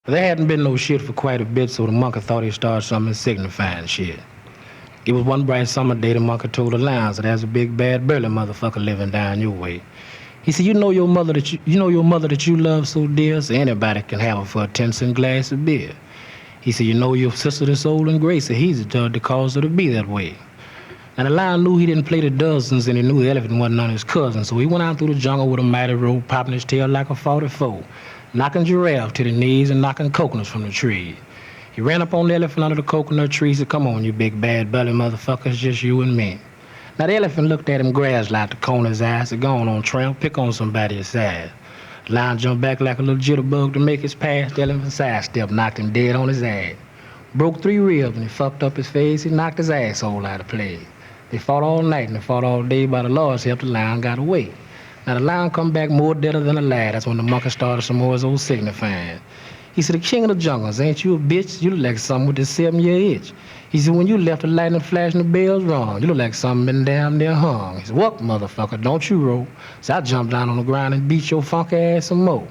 There hadn't been no shit for quite a bit, so the monkey thought he'd start something signifying shit. It was one bright summer day the monkey told the lions that there's a big bad burly motherfucker living down your way. He said, you know your mother that you love so dear, so anybody can have her for a 10-cent glass of beer. He said, you know your sister that's old and gray, so he's the judge that caused her to be that way. Now the lion knew he didn't play the dozens, and he knew the elephant wasn't none of his cousins, so he went out through the jungle with a mighty rope, popping his tail like a 44, knocking giraffe to the knees and knocking coconuts from the tree. He ran up on the elephant under the coconut tree and said, come on, you big bad belly motherfucker, it's just you and me. Now the elephant looked at him grass like the corner of his eye, said, go on, tramp, pick on somebody aside. The lion jumped back like a little jitterbug to make his pass. The elephant sidestep knocked him dead on his ass. Broke 3 ribs and he fucked up his face. He knocked his asshole out of play. They fought all night and they fought all day. By the Lord's help, the lion got away. Now the lion come back more deader than alive. That's when the monkey started some more of his old signifying. He said, the king of the jungles, ain't you a bitch? You look like something with this 7-year itch. He said, when you left the lightning flashing the bells wrong, you look like something been damn near hung. He said, what, motherfucker, don't you roll? So I jumped down on the ground and beat your funky ass some more.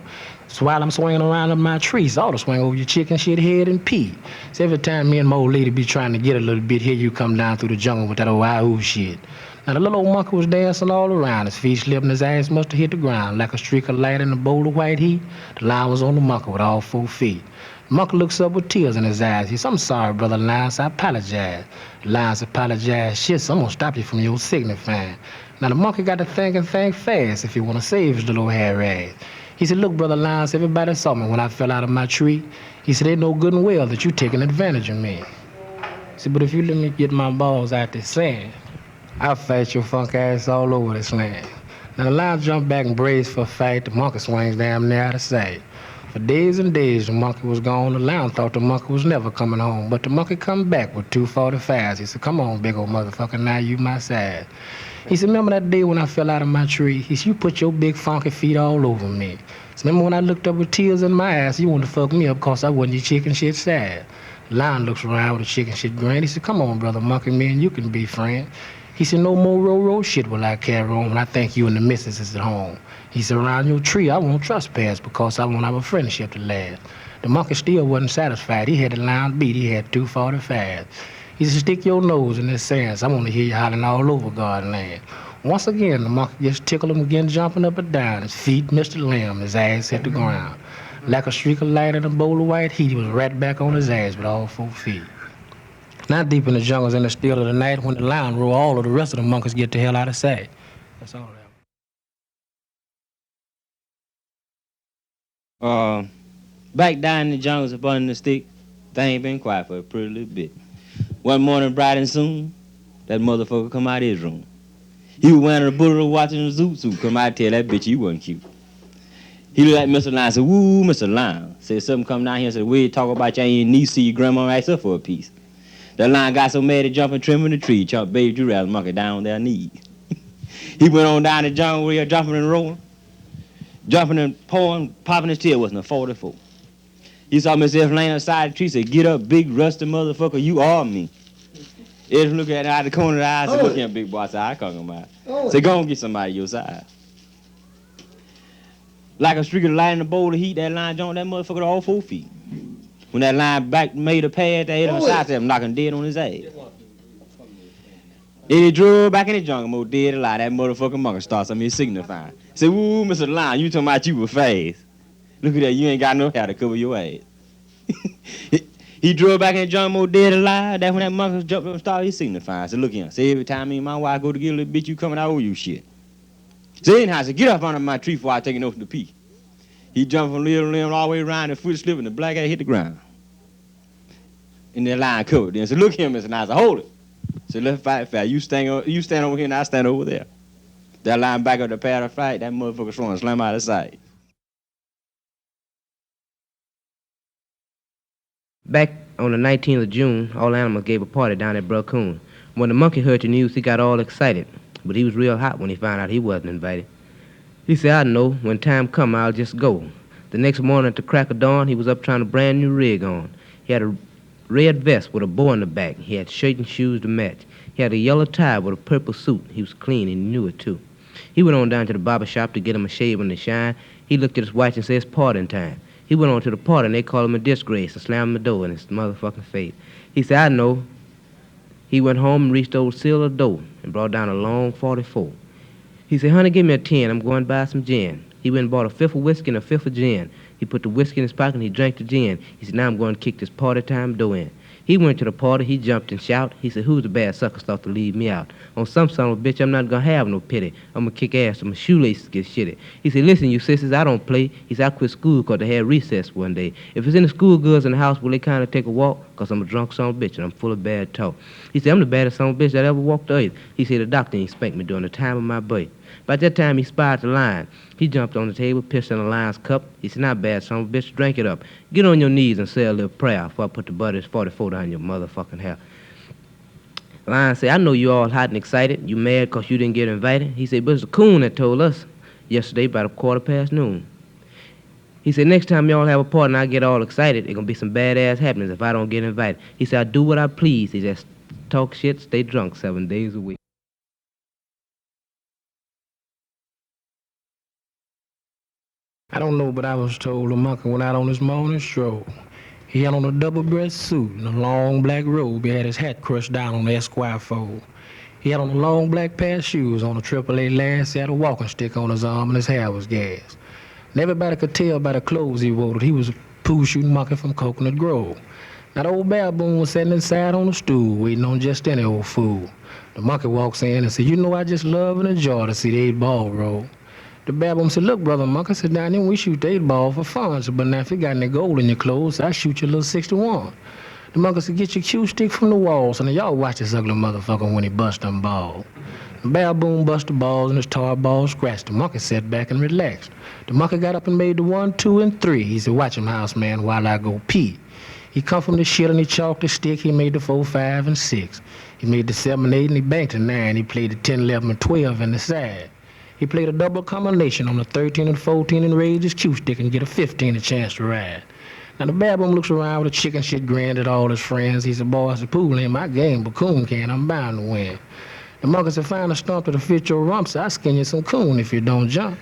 So while I'm swinging around in my trees, I ought to swing over your chicken shit head and pee. So every time me and my old lady be trying to get a little bit, here you come down through the jungle with that old wahoo shit. Now the little old monkey was dancing all around. His feet slipped and his ass must have hit the ground. Like a streak of light in a bowl of white heat, the lion was on the monkey with all 4 feet. The monkey looks up with tears in his eyes. He said, I'm sorry, brother lion, so I apologize. The lion said, apologize, shit, so I'm gonna stop you from your signifying. Now the monkey got to think and think fast if he wanna save his little hairy ass. He said, look, brother lion, everybody saw me when I fell out of my tree. He said, they know good and well that you taking advantage of me. He said, but if you let me get my balls out this sand, I'll fight your funk ass all over this land. Now the lion jumped back and braced for a fight. The monkey swings damn near out of sight. For days and days the monkey was gone. The lion thought the monkey was never coming home. But the monkey come back with 2 45s. He said, come on, big old motherfucker, now you my side. He said, remember that day when I fell out of my tree? He said, you put your big funky feet all over me. So remember when I looked up with tears in my eyes, you wanted to fuck me up because I wasn't your chicken shit side. The lion looks around with a chicken shit grin. He said, come on, brother monkey, me and you can be friends. He said, no more row shit will I carry on when I think you and the missus is at home. He said, around your tree I won't trespass because I won't have a friendship to last. The monkey still wasn't satisfied. He had the lion beat. He had 2 45s. He said, stick your nose in this sand. So I want to hear you hollering all over garden land. Once again, the monkey just tickled him again, jumping up and down. His feet missed the limb. His ass hit the ground. Like a streak of light in a bowl of white heat, he was right back on his ass with all 4 feet. Now deep in the jungles in the still of the night, when the lion roar, all of the rest of the monkeys get the hell out of sight. That's all that. Back down in the jungles up under the stick, things been quiet for a pretty little bit. One morning, bright and soon, that motherfucker come out of his room. He was wearing a bullet watching the zoo suit. Come out and tell that bitch he wasn't cute. He looked at Mr. Lion and said, woo, Mr. Lion. Said something come down here and said, we talk about your niece, see your grandma ask her for a piece. That lion got so mad he jumped and trimmed in the tree, chopped baby giraffe monkey down on their knees. He went on down the jungle where he was jumping and rolling, jumping and pouring, popping his tail, wasn't a 44. He saw himself laying aside the tree, said, get up, big rusty motherfucker, you are me. Ed's looking at him out the corner of the eye, said, look here, big boy, I said, I can't come out. Said, go and get somebody your side. Like a streak of light in a bowl of heat, that lion jumped that motherfucker to all 4 feet. When that lion back made a pad, they hit him side step, knocking dead on his ass. Then he drove back in the jungle mode, dead alive. That motherfucking monkey starts something signifying. Say, woo, Mr. Lion, you talking about you were fast. Look at that, you ain't got no hair to cover your ass. He drove back in the jungle mode, dead alive. That's when that monkey jumped up and started his signifying. Say, look here, say every time me and my wife go to get a little bitch, you coming out over you shit. Say anyhow, say, get up under my tree before I take it over to pee. He jumped from little limb all the way around, the foot slipped, and the black ass hit the ground. And that lion covered. Then said, look here, Mr. Lion. I said, hold it. Said, let's fight fast. You stand over here and I stand over there. That lion back up the path of fight, that motherfucker throwing slam out of sight. Back on the 19th of June, all animals gave a party down at Braccoon. When the monkey heard the news, he got all excited. But he was real hot when he found out he wasn't invited. He said, I know, when time come, I'll just go. The next morning at the crack of dawn, he was up trying a brand new rig on. He had a red vest with a bow in the back. He had shirt and shoes to match. He had a yellow tie with a purple suit. He was clean and he knew it too. He went on down to the barber shop to get him a shave and a shine. He looked at his watch and said, it's parting time. He went on to the party, and they called him a disgrace and slammed the door in his motherfucking face. He said, I know. He went home and reached over seal of the door and brought down a long 44. He said, honey, give me a 10. I'm going to buy some gin. He went and bought a fifth of whiskey and a fifth of gin. He put the whiskey in his pocket and he drank the gin. He said, now I'm going to kick this party time door in. He went to the party, he jumped and shouted. He said, who's the bad sucker thought to leave me out? On some son of a bitch, I'm not going to have no pity. I'm going to kick ass till my shoelaces get shitty. He said, listen, you sisters, I don't play. He said, I quit school because they had recess one day. If it's any schoolgirls in the house, will they kind of take a walk? Because I'm a drunk son of a bitch and I'm full of bad talk. He said, I'm the baddest son of a bitch that ever walked the earth. He said, the doctor ain't spanked me during the time of my birth. By that time, he spied the lion. He jumped on the table, pissed in the lion's cup. He said, not bad, son of a bitch, drink it up. Get on your knees and say a little prayer before I put the butter's 44 down your motherfucking hair. The lion said, I know you all hot and excited. You mad because you didn't get invited? He said, but it's a coon that told us yesterday about 1:15. He said, next time y'all have a party and I get all excited, there's going to be some badass happenings if I don't get invited. He said, I do what I please. He just talk shit, stay drunk 7 days a week. I don't know, but I was told the monkey went out on his morning stroll. He had on a double-breast suit and a long black robe. He had his hat crushed down on the Esquire fold. He had on a long black pair of shoes on a AAA last. He had a walking stick on his arm and his hair was gas. And everybody could tell by the clothes he wore that he was a pool-shooting monkey from Coconut Grove. Now the old baboon was sitting inside on a stool waiting on just any old fool. The monkey walks in and said, you know, I just love and enjoy to see the 8-ball roll. The baboon said, look, brother monkey, sit down there and we shoot the 8-ball for fun. So, but now if you got any gold in your clothes, I shoot you a little 61. The monkey said, get your cue stick from the wall. So now y'all watch this ugly motherfucker when he bust them balls. The baboon bust the balls and his tar balls scratched. The monkey sat back and relaxed. The monkey got up and made the 1, 2, and 3. He said, watch him, house man, while I go pee. He come from the shit and he chalked the stick. He made the 4, 5, and 6. He made the 7, 8, and he banked the 9. He played the 10, 11, and 12 in the side. He played a double combination on the 13 and 14 and raised his cue stick and get a 15 a chance to ride. Now the baboon looks around with a chicken shit grin at all his friends. He said, boy, it's a pool ain't my game, but coon can. I'm bound to win. The monkey said, find a stump that'll fit your rump, so I skin you some coon if you don't jump.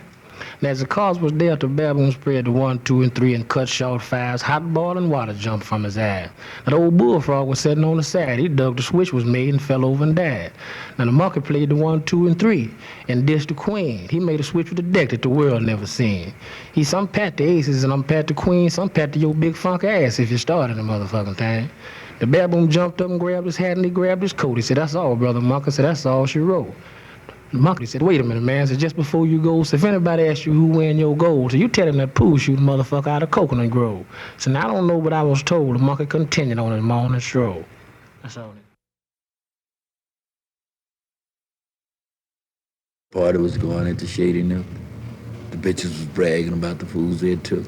Now as the cause was there, the baboon spread the 1, 2, and 3 and cut short 5s. Hot boiling water jumped from his eye. Now the old bullfrog was sitting on the side. He dug the switch was made and fell over and died. Now the monkey played the 1, 2, and 3 and dished the queen. He made a switch with a deck that the world never seen. He some pat the aces and I'm pat the queen, some pat to your big funk ass if you started the motherfucking thing. The baboon jumped up and grabbed his hat and he grabbed his coat. He said, that's all, brother monkey. Said, that's all she wrote. The monkey said, wait a minute, man. Said, just before you go, so if anybody asks you who win your gold, so you tell him that pool shooting motherfucker out of Coconut Grove. So now I don't know what I was told. The monkey continued on his morning stroll. That's all. Party was going into Shady Nook. The bitches was bragging about the fools they had took.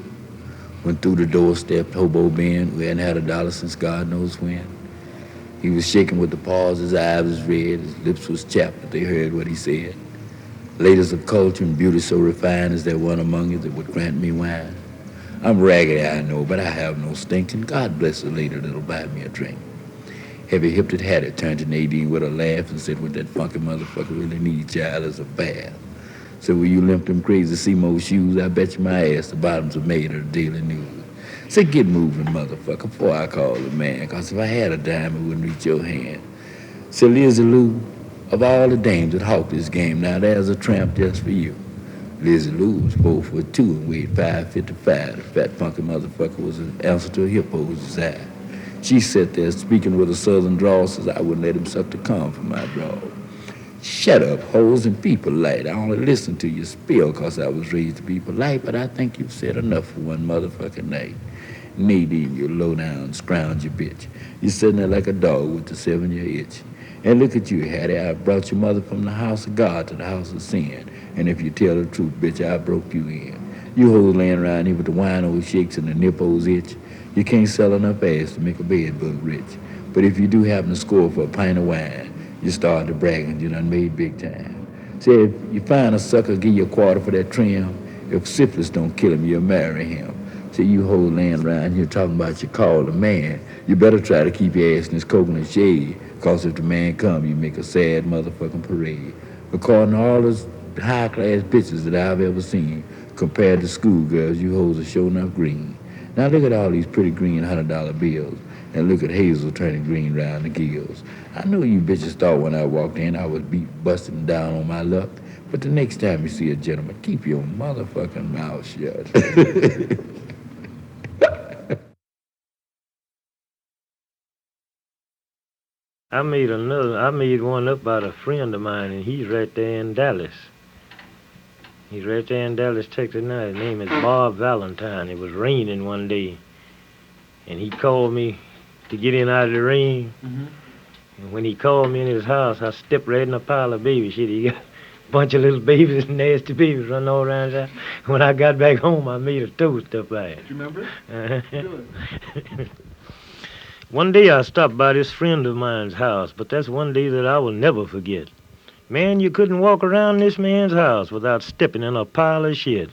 Went through the door, stepped Hobo Ben, who hadn't had a dollar since God knows when. He was shaking with the paws, his eyes was red, his lips was chapped, but they heard what he said. Ladies of culture and beauty so refined, is there one among you that would grant me wine? I'm raggedy, I know, but I have no stinking. God bless the lady that'll buy me a drink. Heavy-hipped Hattie turned to Nadine with a laugh and said, what that funky motherfucker really needs, child, is a bath. So will you limp them crazy Seymour shoes? I bet you my ass the bottoms are made of the Daily News. Say, get moving, motherfucker, before I call the man, because if I had a dime, it wouldn't reach your hand. So, Lizzie Lou, of all the dames that hawk this game, now there's a tramp just for you. Lizzie Lou was 4'2" and weighed 555. The fat, funky motherfucker was an answer to a hippo's desire. She sat there speaking with a southern drawl, says I wouldn't let him suck the cum from my drawl. Shut up, hoes and be polite. I only listen to you spill because I was raised to be polite, but I think you've said enough for one motherfucking night. Nadine, you low-down, scroungy bitch. You're sitting there like a dog with the 7-year itch. And look at you, Hattie. I brought your mother from the house of God to the house of sin. And if you tell the truth, bitch, I broke you in. You hoes laying around here with the wino shakes and the nipples itch. You can't sell enough ass to make a bed bug rich. But if you do happen to score for a pint of wine, you start to brag and you done made big time. Say, if you find a sucker, give you a quarter for that trim. If syphilis don't kill him, you'll marry him. See, you hoes laying around here talking about you call a man. You better try to keep your ass in this coconut shade, because if the man come, you make a sad motherfucking parade. According to all those high-class bitches that I've ever seen, compared to schoolgirls, you hoes are sure enough green. Now look at all these pretty green $100 bills, and look at Hazel turning green round the gills. I know you bitches thought when I walked in I was busting down on my luck, but the next time you see a gentleman, keep your motherfucking mouth shut. I made one up by a friend of mine, and he's right there in Dallas. He's right there in Dallas, Texas now. His name is Bob Valentine. It was raining one day, and he called me to get in out of the rain. Mm-hmm. And when he called me in his house, I stepped right in a pile of baby shit. He got a bunch of little babies, nasty babies running all around his house. When I got back home, I made a toast up by it. Do you remember it? One day I stopped by this friend of mine's house, but that's one day that I will never forget. Man, you couldn't walk around this man's house without stepping in a pile of shit.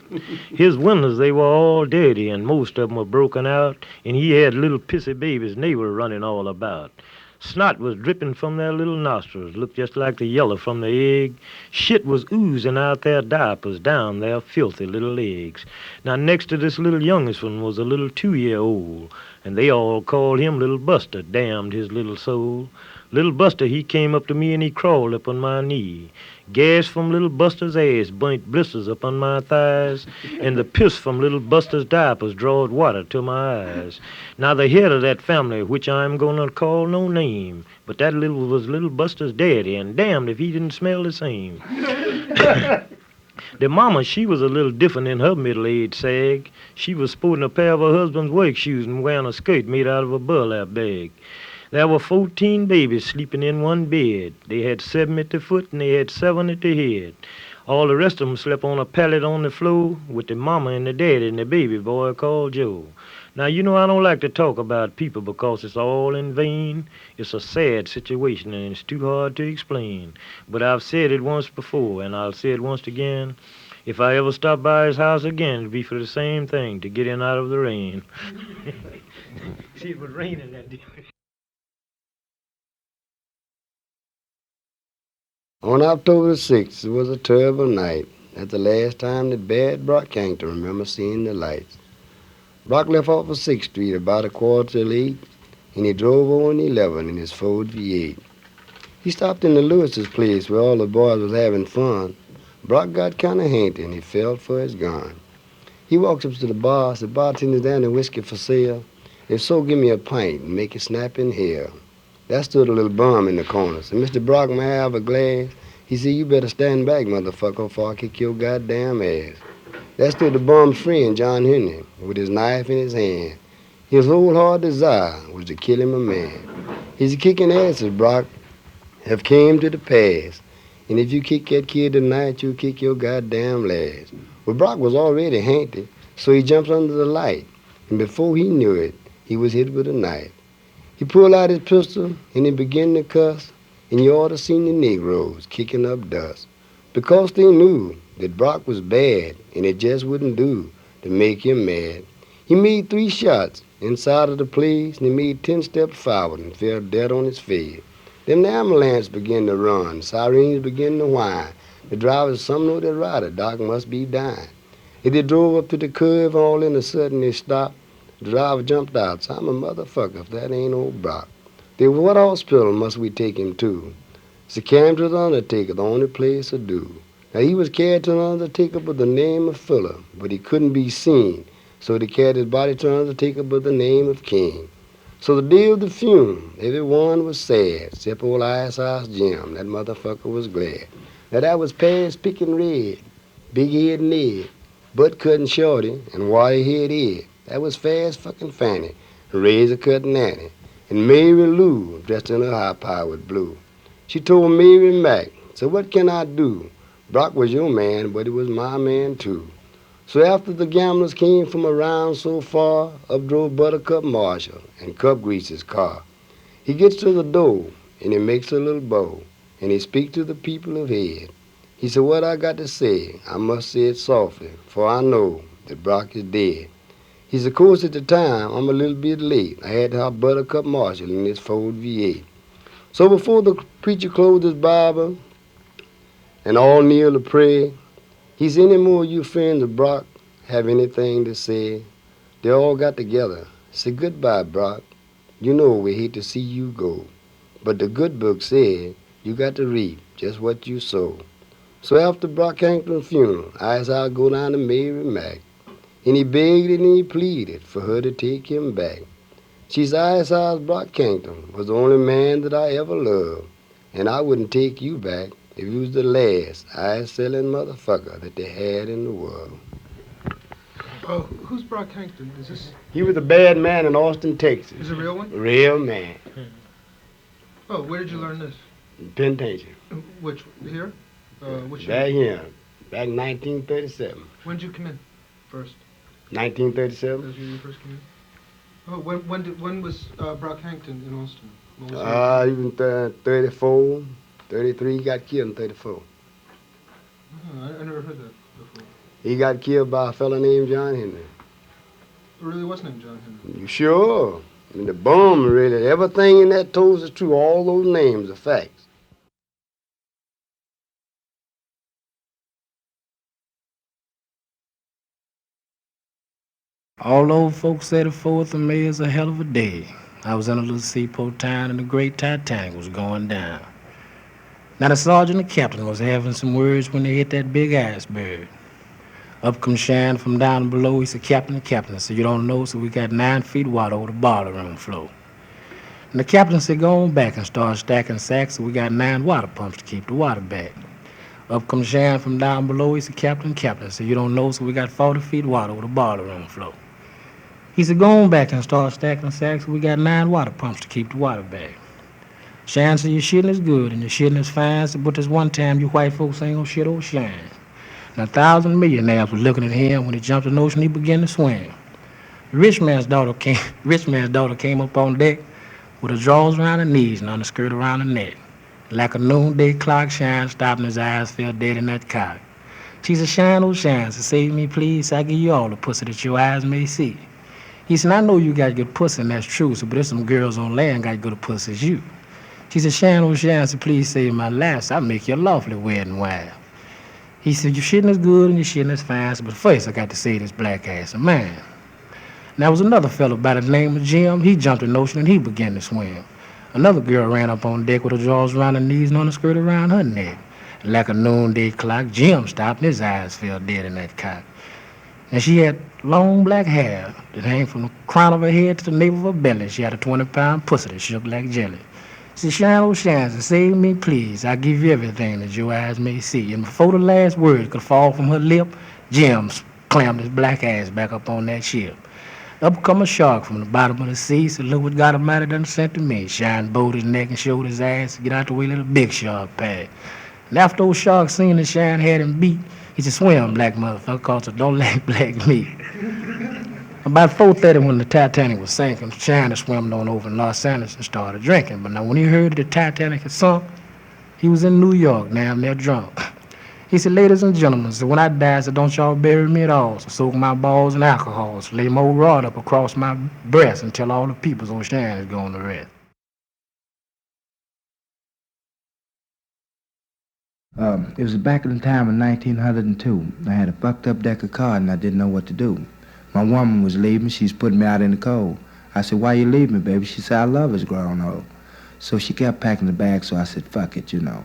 His windows, they were all dirty, and most of them were broken out, and he had little pissy babies, and they were running all about. Snot was dripping from their little nostrils, looked just like the yellow from the egg. Shit was oozing out their diapers down their filthy little legs. Now, next to this little youngest one was a little 2-year-old, and they all called him Little Buster, damned his little soul. Little Buster, he came up to me and he crawled up on my knee. Gas from Little Buster's ass burnt blisters up on my thighs, and the piss from Little Buster's diapers drawed water to my eyes. Now the head of that family, which I'm gonna call no name, but that was Little Buster's daddy, and damned if he didn't smell the same. The mama, she was a little different in her middle-aged sag. She was sporting a pair of her husband's work shoes and wearing a skirt made out of a burlap bag. There were 14 babies sleeping in one bed. They had 7 at the foot and they had 7 at the head. All the rest of them slept on a pallet on the floor with the mama and the daddy and the baby boy called Joe. Now, you know I don't like to talk about people because it's all in vain. It's a sad situation and it's too hard to explain. But I've said it once before and I'll say it once again. If I ever stop by his house again, it'll be for the same thing, to get in out of the rain. See, it was raining that day. On October 6th, it was a terrible night. That's the last time that bad Brock Yankton remember seeing the lights. Brock left off of 6th Street about 7:15, and he drove on 11 in his Ford V8. He stopped in the Lewis's place where all the boys was having fun. Brock got kind of handy, and he felt for his gun. He walks up to the bar, said, "Bartender's down in whiskey for sale? If so, give me a pint and make it snap in here." There stood a little bum in the corner. Said, "Mr. Brock, may I have a glass?" He said, "You better stand back, motherfucker, before I kick your goddamn ass." There stood the bum's friend, John Henry, with his knife in his hand. His whole hard desire was to kill him a man. His kicking asses, Brock, have came to the pass. And if you kick that kid tonight, you'll kick your goddamn last. Well, Brock was already handy, so he jumps under the light. And before he knew it, he was hit with a knife. He pulled out his pistol, and he began to cuss, and you ought to seen the Negroes kicking up dust, because they knew that Brock was bad, and it just wouldn't do to make him mad. He made 3 shots inside of the place, and he made 10 steps forward and fell dead on his face. Then the ambulance began to run, sirens began to whine. The driver said, "Some know that rider, Doc must be dying." As they drove up to the curve, all in a sudden they stopped. The driver jumped out. "So I'm a motherfucker if that ain't old Brock." They said, "What hospital must we take him to?" So carry him to the undertaker, the only place to do. Now he was carried to an undertaker by the name of Fuller, but he couldn't be seen. So they carried his body to an undertaker by the name of King. So the day of the funeral, everyone was sad, except old Ice Jim. That motherfucker was glad. Now that was past Pickin' Red, Big Head Ned, Butt Cutting Shorty, and Wire Head Ed. That was Fast Fucking Fanny, Razor Cutting Annie, and Mary Lou, dressed in her high-powered blue. She told Mary Mack, "So what can I do? Brock was your man, but he was my man too." So after the gamblers came from around so far, up drove Buttercup Marshall and Cup Grease's car. He gets to the door, and he makes a little bow, and he speaks to the people of head. He said, "What I got to say, I must say it softly, for I know that Brock is dead." He said, "Of course, at the time, I'm a little bit late. I had to have Buttercup Marshall in this Ford V8. So before the preacher closed his Bible and all kneel to pray, he said, "Any more of you friends of Brock have anything to say?" They all got together. Said, goodbye, Brock. You know we hate to see you go. But the good book said you got to reap just what you sow. So after Brockhampton's funeral, I said I'll go down to Mary Mac. And he begged and he pleaded for her to take him back. She said, I said Brockhampton was the only man that I ever loved. And I wouldn't take you back if you was the last eye-selling motherfucker that they had in the world. Oh, who's Brockhampton? Is this... He was a bad man in Austin, Texas. Is it a real one? Real man. Oh, where did you learn this? Penitentiary. Which, here? Which Back year? here. Back in 1937. When did you come in first? 1937. That's when you first came in? Oh, when was Brockhampton in Austin? What was He was 34, 33. He got killed in 34. Oh, I never heard that before. He got killed by a fellow named John Henry. It really was named John Henry. You sure? And the bomb, really, everything in that tells is true. All those names are facts. All old folks say the 4th of May is a hell of a day. I was in a little seaport town and the great Titanic was going down. Now the sergeant and the captain was having some words when they hit that big iceberg. Up come Shan from down below. He said, Captain, I said, you don't know, so we got 9 feet water over the boiler room floor. And the captain said, go on back and start stacking sacks, so we got 9 water pumps to keep the water back. Up come Shan from down below. He said, Captain, I said, you don't know, so we got 40 feet water over the boiler room floor. He said, go on back and start stacking sacks, so we got 9 water pumps to keep the water back. Shan said, your shitting is good and your shitting is fine, said, but this one time you white folks ain't gonna shit old Shan. Now 1,000 millionaires were looking at him. When he jumped in the ocean, he began to swim. The rich man's daughter came up on deck with her drawers around her knees and underskirt around her neck. Like a noonday clock, Shan stopped and his eyes fell dead in that cock. She said, Shine, oh Shine, said, save me, please. I give you all the pussy that your eyes may see. He said, I know you got good pussy, and that's true, so but there's some girls on land got good pussy as you. She said, Shine, oh Shine, said, please save my life, so I make you a lawfully wedding wife. He said, your shitting is good and your shitting is fine, but first I got to say this black ass of mine. Now, there was another fellow by the name of Jim. He jumped in the ocean and he began to swim. Another girl ran up on deck with her drawers around her knees and on a skirt around her neck. Like a noonday clock, Jim stopped and his eyes fell dead in that cock. And she had long black hair that hang from the crown of her head to the nape of her belly. She had a 20-pound pussy that shook like jelly. She said, Shine, oh Shine, save me, please. I give you everything that your eyes may see. And before the last word could fall from her lip, Jim clammed his black ass back up on that ship. Up come a shark from the bottom of the sea. Said, look what God Almighty done sent to me. Shine bowed his neck and showed his ass. Get out the way, little big shark passed. And after old shark seen that Shine had him beat, he said, swim, black motherfucker, cause it don't like black meat. About 4:30 when the Titanic was sinking, Shine swam on over in Los Angeles and started drinking. But now when he heard that the Titanic had sunk, he was in New York, now they're drunk. He said, ladies and gentlemen, so when I die, so don't y'all bury me at all. So soak my balls in alcohol, so lay my old rod up across my breast and tell all the peoples on Shine is going to rest. It was back in the time of 1902. I had a fucked up deck of cards and I didn't know what to do. My woman was leaving. She's putting me out in the cold. I said, why you leaving me, baby? She said, I love his grown old. So she kept packing the bag, so I said, fuck it, you know.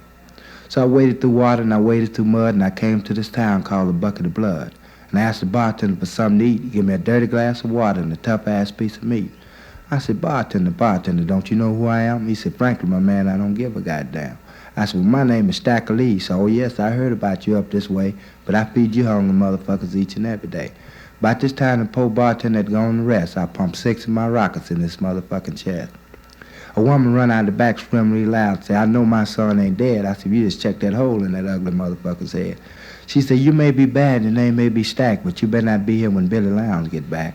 So I waded through water and I waded through mud and I came to this town called the Bucket of Blood. And I asked the bartender for something to eat. He gave me a dirty glass of water and a tough-ass piece of meat. I said, bartender, don't you know who I am? He said, frankly, my man, I don't give a goddamn. I said, well, my name is Stackolee, so oh, yes, I heard about you up this way, but I feed you hungry motherfuckers each and every day. About this time, the poor bartender had gone to rest. I pumped 6 of my rockets in this motherfucking chest. A woman run out the back, screaming really loud, say, I know my son ain't dead. I said, you just check that hole in that ugly motherfucker's head. She said, you may be bad, your name may be Stack, but you better not be here when Billy Lowndes get back.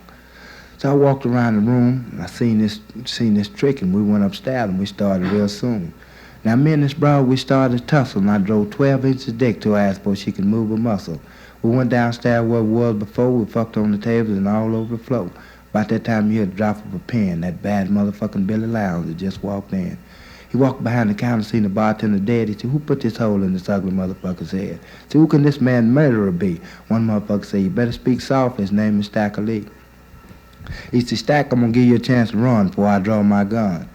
So I walked around the room, and I seen this trick, and we went upstairs, and we started real soon. Now, me and this broad, we started to tussle, and I drove 12 inches of dick to her ass before she could move a muscle. We went downstairs where we was before, we fucked on the tables and all over the floor. About that time, you heard the drop of a pin, that bad motherfucking Billy Lowndes that just walked in. He walked behind the counter, seen the bartender dead. He said, who put this hole in this ugly motherfucker's head? I said, who can this man murderer be? One motherfucker said, you better speak soft, his name is Stackolee. He said, Stack, I'm gonna give you a chance to run before I draw my gun.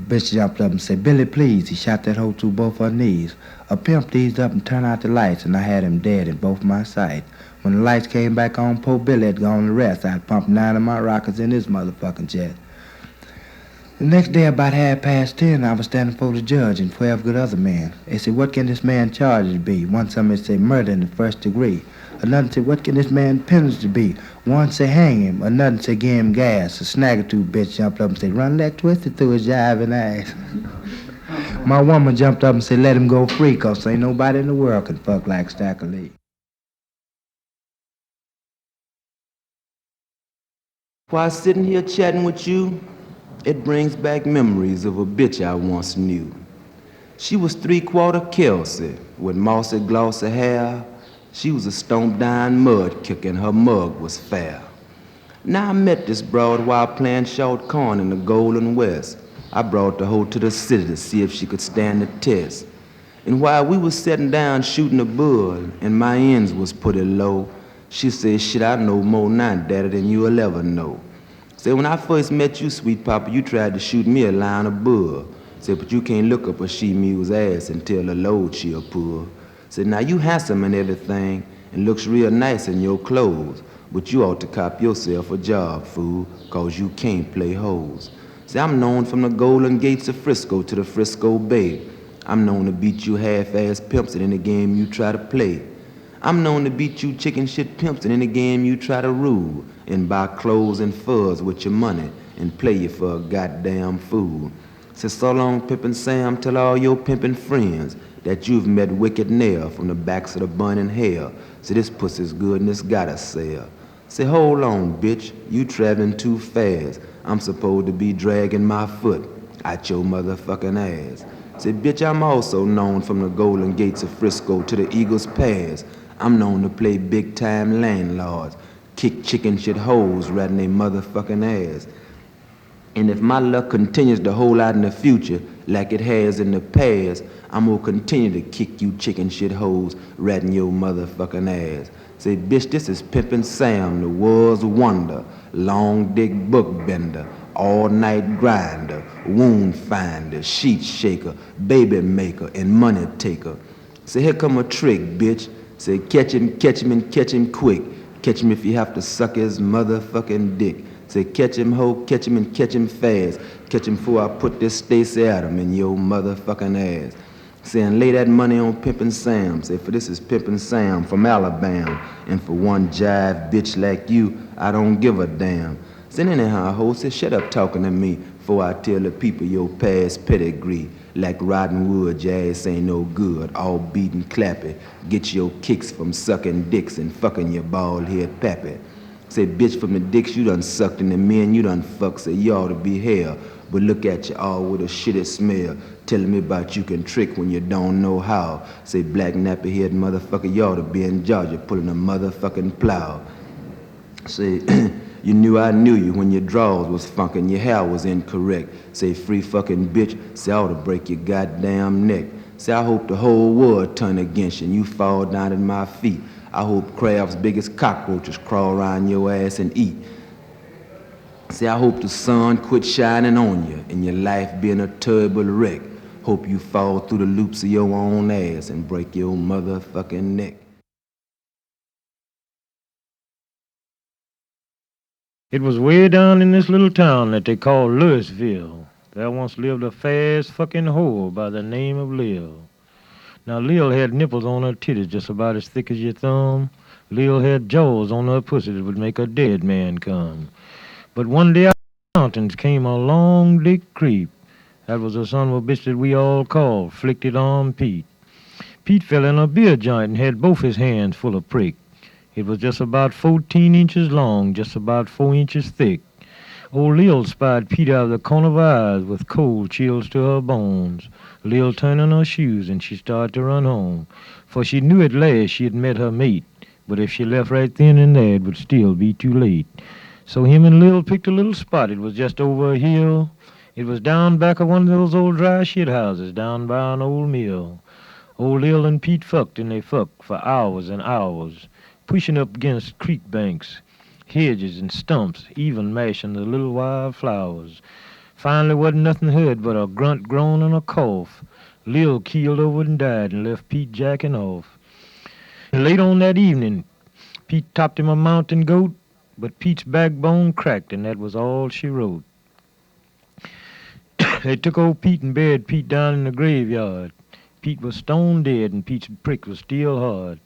Bitch jumped up and said, Billy, please. He shot that hoe to both her knees. A pimp eased up and turned out the lights, and I had him dead in both my sights. When the lights came back on, poor Billy had gone to rest. I had pumped 9 of my rockets in his motherfucking chest. The next day, about 10:30, I was standing before the judge and 12 good other men. They said, what can this man charged to be? One somebody said, murder in the first degree. Another said, what can this man penance to be? One said, hang him. Another said, give him gas. A snagger-tooth bitch jumped up and said, run that twisted through his jiving ass. My woman jumped up and said, let him go free, 'cause ain't nobody in the world can fuck like Stackolee. While sitting here chatting with you, it brings back memories of a bitch I once knew. She was 3/4 Kelsey with mossy glossy hair. She was a stomped down mud kicker and her mug was fair. Now I met this broad while playing short corn in the Golden West. I brought the hoe to the city to see if she could stand the test. And while we was sitting down shooting a bull and my ends was pretty low, she said, shit, I know more now, daddy, than you'll ever know. Say, when I first met you, sweet papa, you tried to shoot me a line of bull. Say, but you can't look up a she-mule's ass until the load she'll pull. Say, now you handsome and everything, and looks real nice in your clothes, but you ought to cop yourself a job, fool, 'cause you can't play hoes. Say, I'm known from the Golden Gates of Frisco to the Frisco Bay. I'm known to beat you half-ass pimps in any game you try to play. I'm known to beat you chicken shit pimps in any game you try to rule, and buy clothes and furs with your money and play you for a goddamn fool. Say, so long, Pimpin' Sam, tell all your pimpin' friends that you've met wicked nail from the backs of the burning hell. Say, this pussy's good and it's gotta sell. Say, hold on, bitch, you traveling too fast. I'm supposed to be dragging my foot out your motherfucking ass. Say, bitch, I'm also known from the Golden Gates of Frisco to the Eagles Pass. I'm known to play big-time landlords, kick chicken shit hoes right in their motherfucking ass. And if my luck continues to hold out in the future like it has in the past, I'm gonna continue to kick you chicken shit hoes right in your motherfucking ass. Say, bitch, this is Pimpin' Sam, the world's wonder, long dick book bender, all-night grinder, wound finder, sheet shaker, baby maker, and money taker. Say, here come a trick, bitch. Say, catch him, and catch him quick. Catch him if you have to suck his motherfucking dick. Say, catch him, ho, catch him, and catch him fast. Catch him before I put this Stacey Adam in your motherfucking ass. Say, and lay that money on Pimpin' Sam. Say, for this is Pimpin' Sam from Alabama. And for one jive bitch like you, I don't give a damn. Say, anyhow, ho, say, shut up talking to me before I tell the people your past pedigree. Like rotten wood, your ass ain't no good, all beat and clappy. Get your kicks from sucking dicks and fucking your bald head pappy. Say, bitch, from the dicks you done sucked and the men you done fucked, say, you ought to be hell. But look at you all with a shitty smell, telling me about you can trick when you don't know how. Say, black nappy-head motherfucker, you ought to be in Georgia pulling a motherfucking plow. Say, you knew I knew you when your drawers was funkin', your hair was incorrect. Say, free fucking bitch, say, I ought to break your goddamn neck. Say, I hope the whole world turn against you and you fall down at my feet. I hope crabs big as cockroaches crawl around your ass and eat. Say, I hope the sun quit shining on you and your life being a terrible wreck. Hope you fall through the loops of your own ass and break your motherfucking neck. It was way down in this little town that they called Louisville. There once lived a fast fucking hoe by the name of Lil. Now, Lil had nipples on her titties just about as thick as your thumb. Lil had jaws on her pussy that would make a dead man come. But one day out of the mountains came a long dick creep. That was the son of a bitch that we all called Flicked Arm Pete. Pete fell in a beer joint and had both his hands full of prick. It was just about 14 inches long, just about 4 inches thick. Old Lil spied Pete out of the corner of her eyes with cold chills to her bones. Lil turned on her shoes and she started to run home, for she knew at last she had met her mate. But if she left right then and there, it would still be too late. So him and Lil picked a little spot. It was just over a hill. It was down back of one of those old dry shit houses down by an old mill. Old Lil and Pete fucked, and they fucked for hours and hours, pushing up against creek banks, hedges and stumps, even mashing the little wild flowers. Finally, wasn't nothing heard but a grunt, groan, and a cough. Lil keeled over and died and left Pete jacking off. Late on that evening, Pete topped him a mountain goat, but Pete's backbone cracked, and that was all she wrote. They took old Pete and buried Pete down in the graveyard. Pete was stone dead, and Pete's prick was still hard.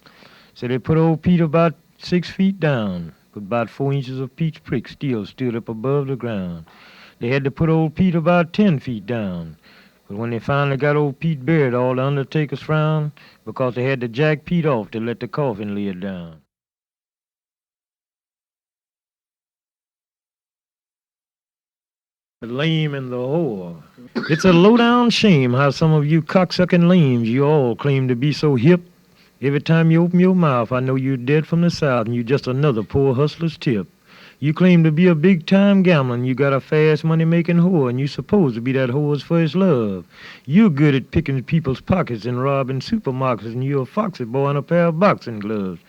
So they put old Pete about 6 feet down, but about 4 inches of Pete's prick still stood up above the ground. They had to put old Pete about 10 feet down. But when they finally got old Pete buried, all the undertakers frowned because they had to jack Pete off to let the coffin lid down. The lame and the whore. It's a low-down shame how some of you cocksucking lames, you all claim to be so hip. Every time you open your mouth, I know you're dead from the South and you're just another poor hustler's tip. You claim to be a big-time gambler and you got a fast money-making whore and you supposed to be that whore's first love. You're good at picking people's pockets and robbing supermarkets and you're a foxy boy in a pair of boxing gloves.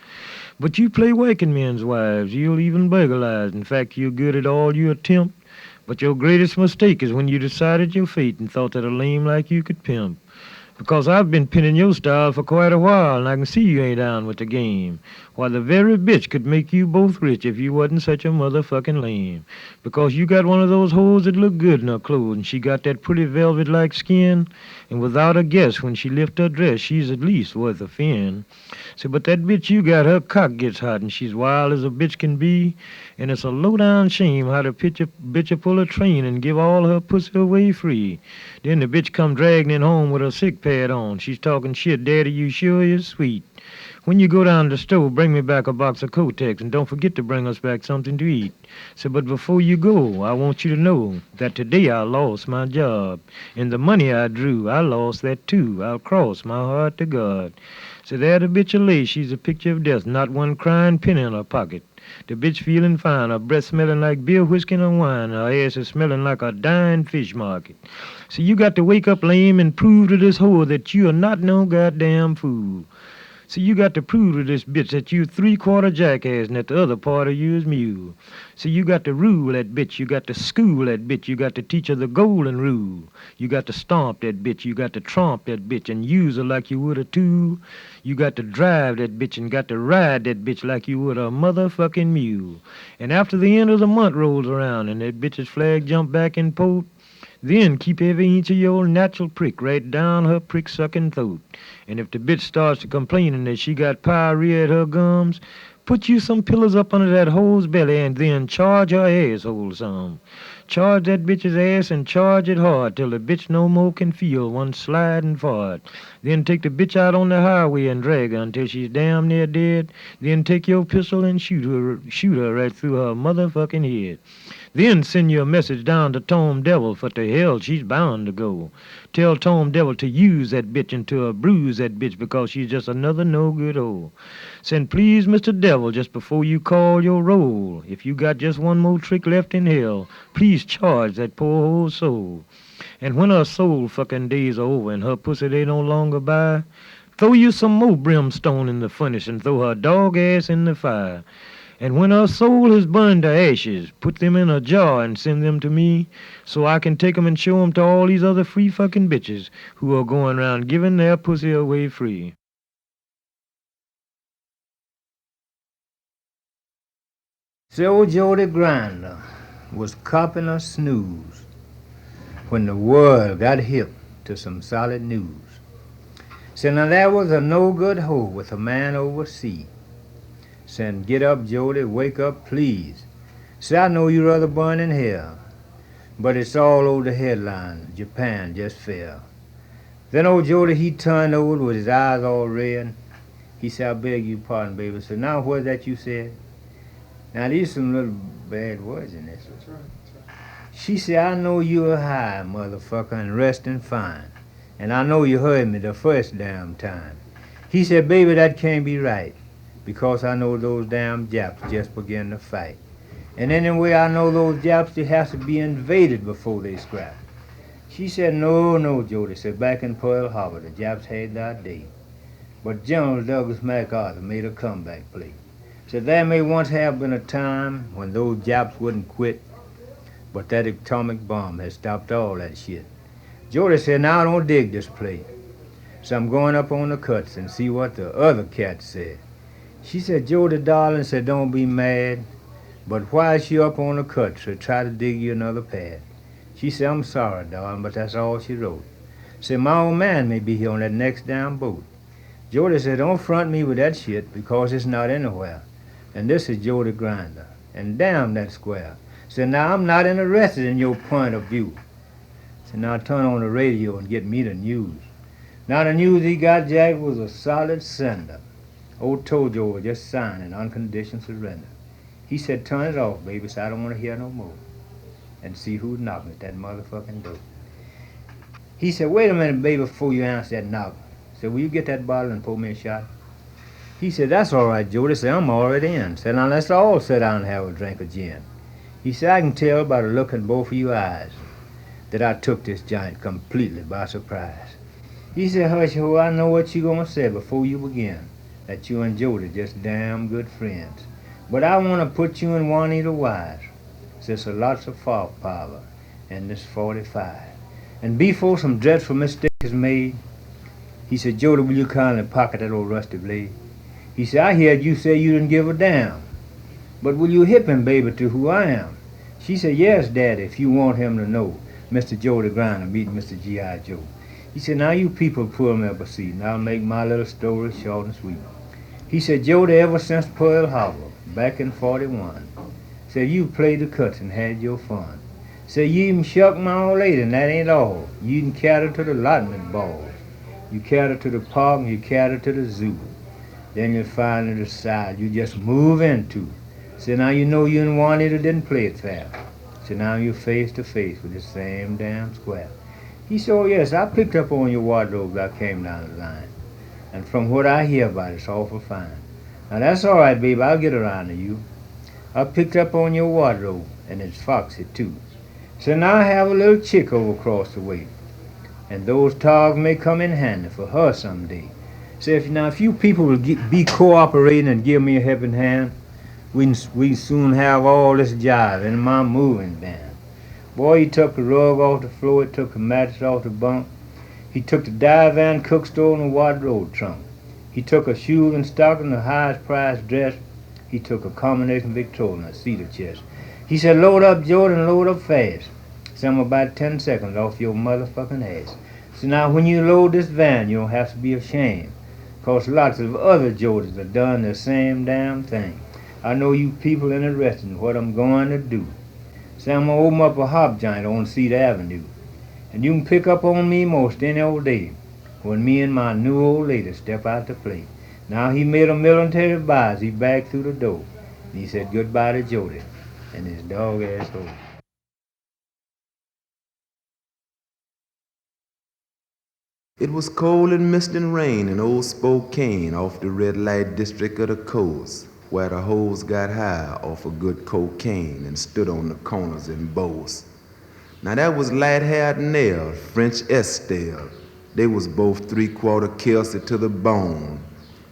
But you play working men's wives, you'll even burglarize. In fact, you're good at all you attempt. But your greatest mistake is when you decided your fate and thought that a lame like you could pimp. Because I've been pinning your style for quite a while, and I can see you ain't down with the game. Why, the very bitch could make you both rich if you wasn't such a motherfucking lame. Because you got one of those hoes that look good in her clothes, and she got that pretty velvet-like skin, and without a guess, when she lift her dress, she's at least worth a fin. So, but that bitch you got, her cock gets hot, and she's wild as a bitch can be, and it's a low-down shame how the bitch pull a train and give all her pussy away free. Then the bitch come dragging in home with her sick pad on. She's talking shit, Daddy, you sure is sweet. When you go down to the store, bring me back a box of Kotex, and don't forget to bring us back something to eat. So, but before you go, I want you to know that today I lost my job, and the money I drew, I lost that too. I'll cross my heart to God. So there the bitch lay, she's a picture of death, not one crying penny in her pocket. The bitch feeling fine, her breath smelling like beer, whiskey, and wine, her ass is smelling like a dying fish market. So you got to wake up lame and prove to this whore that you are not no goddamn fool. So you got to prove to this bitch that you 3/4 jackass and that the other part of you is mule. So you got to rule that bitch, you got to school that bitch, you got to teach her the golden rule. You got to stomp that bitch, you got to tromp that bitch and use her like you would a tool. You got to drive that bitch and got to ride that bitch like you would a motherfucking mule. And after the end of the month rolls around and that bitch's flag jump back in port, then keep every inch of your natural prick right down her prick-sucking throat. And if the bitch starts to complaining that she got pyorrhea at her gums, put you some pillows up under that hoe's belly and then charge her asshole some. Charge that bitch's ass and charge it hard till the bitch no more can feel one sliding fart. Then take the bitch out on the highway and drag her until she's damn near dead. Then take your pistol and shoot her right through her motherfucking head. Then send you a message down to Tom Devil, for to hell she's bound to go. Tell Tom Devil to use that bitch and to bruise that bitch because she's just another no-good hoe. Send please Mr. Devil just before you call your roll. If you got just one more trick left in hell, please charge that poor old soul. And when her soul fucking days are over and her pussy they no longer buy, throw you some more brimstone in the furnace and throw her dog ass in the fire. And when her soul is burned to ashes, put them in a jar and send them to me so I can take them and show them to all these other free fucking bitches who are going around giving their pussy away free. So Jody Grinder was copping a snooze when the world got hip to some solid news. So now there was a no-good hoe with a man overseas. Saying, get up, Jody, wake up, please. Say, I know you'd rather burn in hell, but it's all over the headlines. Japan just fell. Then old Jody, he turned over with his eyes all red. He said, I beg your pardon, baby. So now what's that you said? Now, these some little bad words in this. That's right. She said, I know you're high, motherfucker, and resting fine. And I know you heard me the first damn time. He said, baby, that can't be right, because I know those damn Japs just began to fight. And anyway, I know those Japs, they have to be invaded before they scrap. She said, no, Jody. Said, back in Pearl Harbor, the Japs had that day. But General Douglas MacArthur made a comeback play. Said there may once have been a time when those Japs wouldn't quit, but that atomic bomb has stopped all that shit. Jody said, now I don't dig this play. So I'm going up on the cuts and see what the other cat said. She said, Jody, darling, said, don't be mad. But while she up on the cuts, she'll try to dig you another pad. She said, I'm sorry, darling, but that's all she wrote. Said, my old man may be here on that next damn boat. Jody said, don't front me with that shit because it's not anywhere. And this is Jody Grinder. And damn that square. Said, now I'm not interested in your point of view. Said, now turn on the radio and get me the news. Now the news he got, Jack, was a solid sender. Old Tojo was just signing unconditional surrender. He said, turn it off, baby, so I don't want to hear no more. And see who's knocking at that motherfucking door. He said, wait a minute, baby, before you answer that knock. Said, will you get that bottle and pour me a shot? He said, that's all right, Jody. Said, I'm already in. Said, now let's all sit down and have a drink of gin. He said, I can tell by the look in both of your eyes that I took this giant completely by surprise. He said, hush, ho, I know what you gonna say before you begin, that you and Jody just damn good friends. But I want to put you and Juanita wise, since there's lots of firepower in this 45. And before some dreadful mistake is made, he said, Jody, will you kindly pocket that old rusty blade? He said, I heard you say you didn't give a damn, but will you hip him, baby, to who I am? She said, yes, Daddy, if you want him to know Mr. Jody Grinder meeting Mr. G.I. Joe. He said, now you people pull me up a seat, and I'll make my little story short and sweet. He said, Jody, ever since Pearl Harbor, back in 41, said, you played the cuts and had your fun. Said, you even shucked my old lady, and that ain't all. You even carried her to the allotment balls. You carried her to the park, and you carried her to the zoo. Then you finally decide you just move into. Said, now you know you and Juanita didn't play it fair. Said, now you're face to face with the same damn square. He said, oh yes, I picked up on your wardrobe as I came down the line. And from what I hear about it, it's awful fine. Now that's all right, baby, I'll get around to you. I picked up on your wardrobe, and it's foxy too. So now I have a little chick over across the way. And those togs may come in handy for her someday. So if you people will be cooperating and give me a helping hand, we soon have all this jive in my moving band. Boy, he took the rug off the floor, he took the mattress off the bunk. He took the divan, cook stove, and the wardrobe trunk. He took a shoe and stocking, the highest priced dress. He took a combination Victorian, a cedar chest. He said, load up, Jordan, load up fast. So I'm about 10 seconds off your motherfucking ass. So now when you load this van, you don't have to be ashamed. Cause lots of other Jordans have done the same damn thing. I know you people interested in what I'm going to do. So I'm gonna open up a hop joint on Cedar Avenue. And you can pick up on me most any old day when me and my new old lady step out to play. Now he made a military bow as he backed through the door. And he said goodbye to Jody and his dog-ass hole. It was cold and mist and rain in old Spokane off the red light district of the coast, where the hoes got high off of good cocaine and stood on the corners and boast. Now that was light-haired Nell, French Estelle. They was both three-quarter Kelsey to the bone.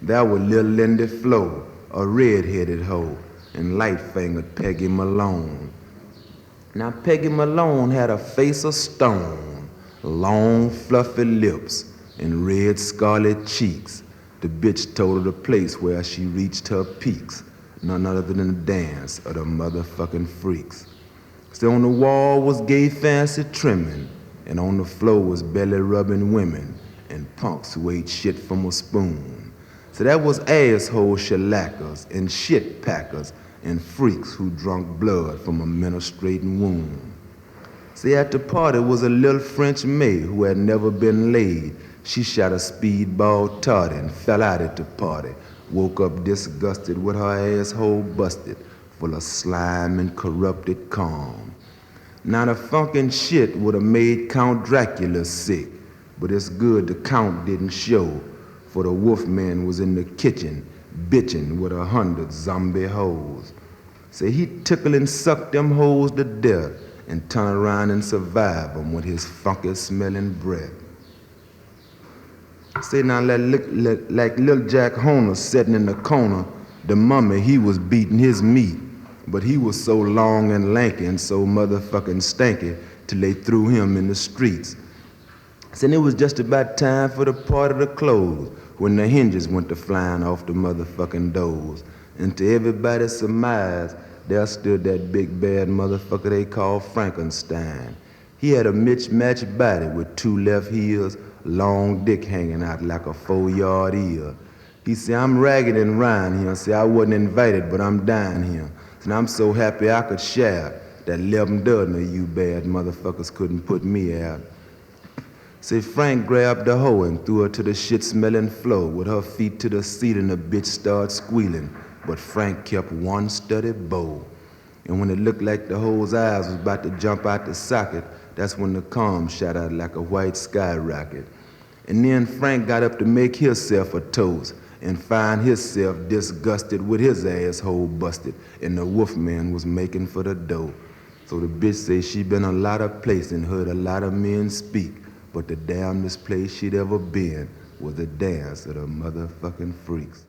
There were Lil Lindy Flo, a red-headed hoe, and light-fingered Peggy Malone. Now Peggy Malone had a face of stone, long fluffy lips, and red scarlet cheeks. The bitch told her the place where she reached her peaks, none other than the dance of the motherfucking freaks. So on the wall was gay fancy trimming, and on the floor was belly rubbing women, and punks who ate shit from a spoon. So that was asshole shellackers, and shit packers, and freaks who drunk blood from a menstruating wound. See, at the party was a little French maid who had never been laid. She shot a speedball toddy and fell out at the party. Woke up disgusted with her asshole busted, full of slime and corrupted calm. Now the funkin' shit would have made Count Dracula sick, but it's good the Count didn't show, for the Wolfman was in the kitchen, bitchin' with 100 zombie hoes. So he tickled and sucked them hoes to death, and turn around and survive them with his funky smelling breath. Say now like little Jack Horner sitting in the corner, The mummy, he was beating his meat, but he was so long and lanky and so motherfucking stanky till they threw him in the streets. Then it was just about time for the party to close when the hinges went to flying off the motherfucking doors. And to everybody's surmise, there stood that big bad motherfucker they called Frankenstein. He had a mismatched body with 2 left heels, long dick hanging out like a 4-yard ear. He said, I'm ragged and round here. Say, I wasn't invited, but I'm down here. And I'm so happy I could share that 11 dozen of you bad motherfuckers couldn't put me out. Say, Frank grabbed the hoe and threw her to the shit-smelling floor with her feet to the seat, and the bitch started squealing. But Frank kept one steady bow. And when it looked like the hoe's eyes was about to jump out the socket, that's when the calm shot out like a white skyrocket. And then Frank got up to make himself a toast and find himself disgusted with his asshole busted, and the wolfman was making for the door. So the bitch say she been a lot of places and heard a lot of men speak, but the damnedest place she'd ever been was the dance of the motherfucking freaks.